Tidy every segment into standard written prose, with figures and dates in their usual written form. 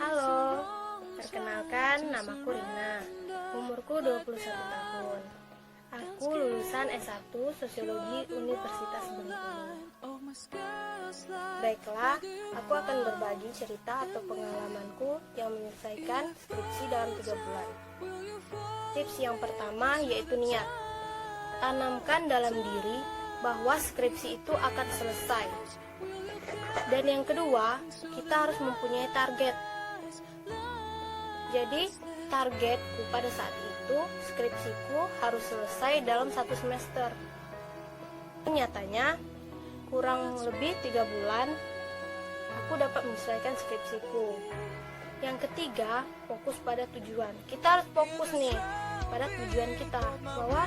Halo, perkenalkan namaku Rina, umurku 21 tahun. Aku lulusan S1 Sosiologi Universitas Bengkulu. Baiklah, aku akan berbagi cerita atau pengalamanku yang menyelesaikan skripsi dalam 3 bulan. Tips yang pertama yaitu niat. Tanamkan dalam diri bahwa skripsi itu akan selesai. Dan yang kedua, kita harus mempunyai target. Jadi, targetku pada saat itu, skripsiku harus selesai dalam 1 semester. Nyatanya, kurang lebih 3 bulan, aku dapat menyelesaikan skripsiku. Yang ketiga, fokus pada tujuan. Kita harus fokus nih pada tujuan kita, bahwa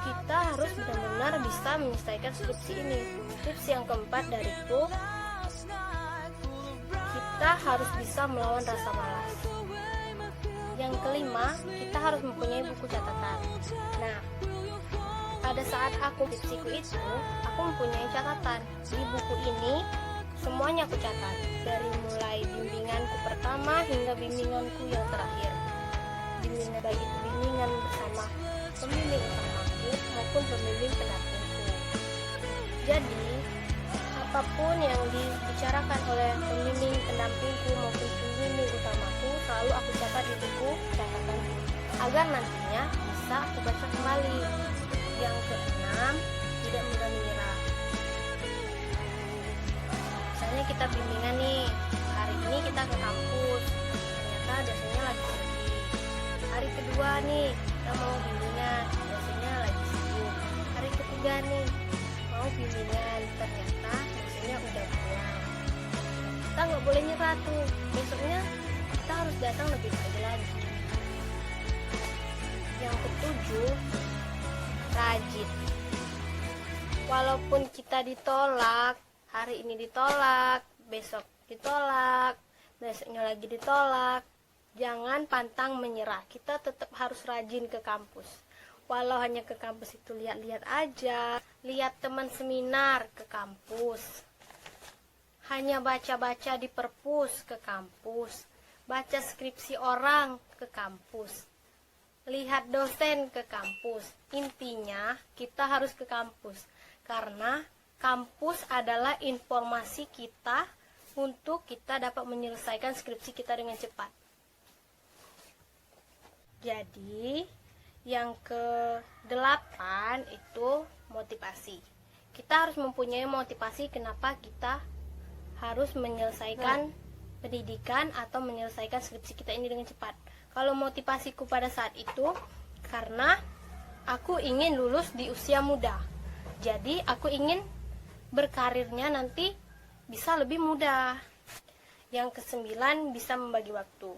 kita harus benar-benar bisa menyelesaikan skripsi ini. Tips yang keempat dariku, kita harus bisa melawan rasa malas. Yang kelima, kita harus mempunyai buku catatan. Nah, pada saat aku skripsiku itu, aku mempunyai catatan. Di buku ini, semuanya aku catat. Dari mulai bimbinganku pertama hingga bimbinganku yang terakhir. Bimbingan baik itu bimbingan bersama pembimbing utamaku maupun pembimbing pendampingku. Jadi, apapun yang dibicarakan oleh pembimbing pendampingku maupun pembimbing utamaku selalu aku catat di buku catatanku agar nantinya bisa aku baca kembali. Yang keenam, tidak mudah menyerah. Misalnya kita bimbingan nih, hari ini kita ke kampus, ternyata dosennya lagi pergi. Hari kedua nih, kita mau bimbingan, dosennya lagi sibuk. Hari ketiga nih, mau bimbingan, ternyata dosennya udah pulang. Kita nggak boleh nyerah tuh, besoknya kita harus datang lebih pagi lagi. Yang ketujuh, rajin. Walaupun kita ditolak, hari ini ditolak, besok ditolak, besoknya lagi ditolak, jangan pantang menyerah. Kita tetap harus rajin ke kampus. Walau hanya ke kampus itu lihat-lihat aja, lihat teman seminar ke kampus, hanya baca-baca di perpus ke kampus, baca skripsi orang ke kampus, lihat dosen ke kampus. Intinya kita harus ke kampus, karena kampus adalah informasi kita untuk kita dapat menyelesaikan skripsi kita dengan cepat. Jadi, yang ke-8 itu motivasi. Kita harus mempunyai motivasi kenapa kita harus menyelesaikan pendidikan atau menyelesaikan skripsi kita ini dengan cepat. Kalau motivasiku pada saat itu, karena aku ingin lulus di usia muda. Jadi, aku ingin berkarirnya nanti bisa lebih mudah. Yang ke-9, bisa membagi waktu.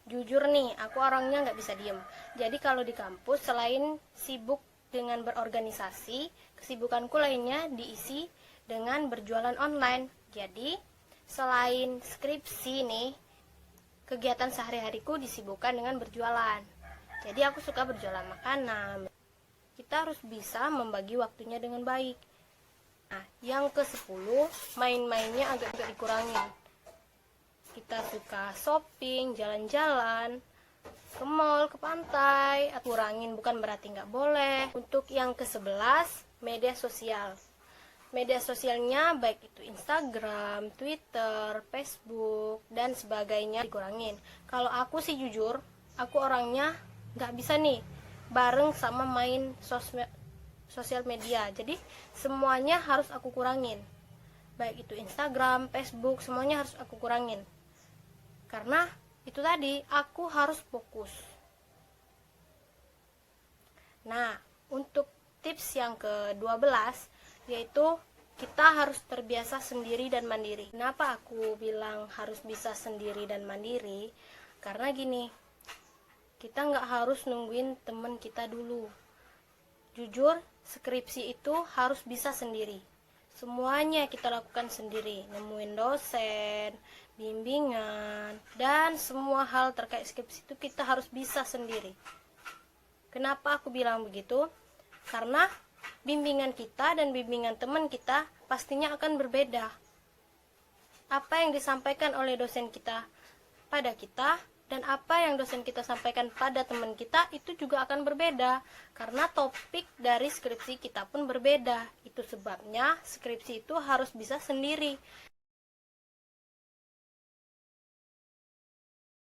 Jujur nih, aku orangnya nggak bisa diem. Jadi kalau di kampus, selain sibuk dengan berorganisasi, kesibukanku lainnya diisi dengan berjualan online. Jadi, selain skripsi nih, kegiatan sehari-hariku disibukkan dengan berjualan. Jadi aku suka berjualan makanan. Kita harus bisa membagi waktunya dengan baik. Nah, yang ke-10, main-mainnya agak dikurangin. Kita suka shopping, jalan-jalan, ke mall, ke pantai, kurangin, bukan berarti nggak boleh. Untuk yang ke-11, media sosial. Media sosialnya baik itu Instagram, Twitter, Facebook, dan sebagainya dikurangin. Kalau aku sih jujur, aku orangnya nggak bisa nih bareng sama main sosial media. Jadi semuanya harus aku kurangin. Baik itu Instagram, Facebook, semuanya harus aku kurangin. Karena itu tadi, aku harus fokus. Nah, untuk tips yang ke-12, yaitu kita harus terbiasa sendiri dan mandiri. Kenapa aku bilang harus bisa sendiri dan mandiri? Karena gini, kita nggak harus nungguin teman kita dulu. Jujur, skripsi itu harus bisa sendiri. Semuanya kita lakukan sendiri, nemuin dosen, bimbingan, dan semua hal terkait skripsi itu kita harus bisa sendiri. Kenapa aku bilang begitu? Karena bimbingan kita dan bimbingan teman kita pastinya akan berbeda. Apa yang disampaikan oleh dosen kita pada kita dan apa yang dosen kita sampaikan pada teman kita itu juga akan berbeda, karena topik dari skripsi kita pun berbeda. Itu sebabnya skripsi itu harus bisa sendiri.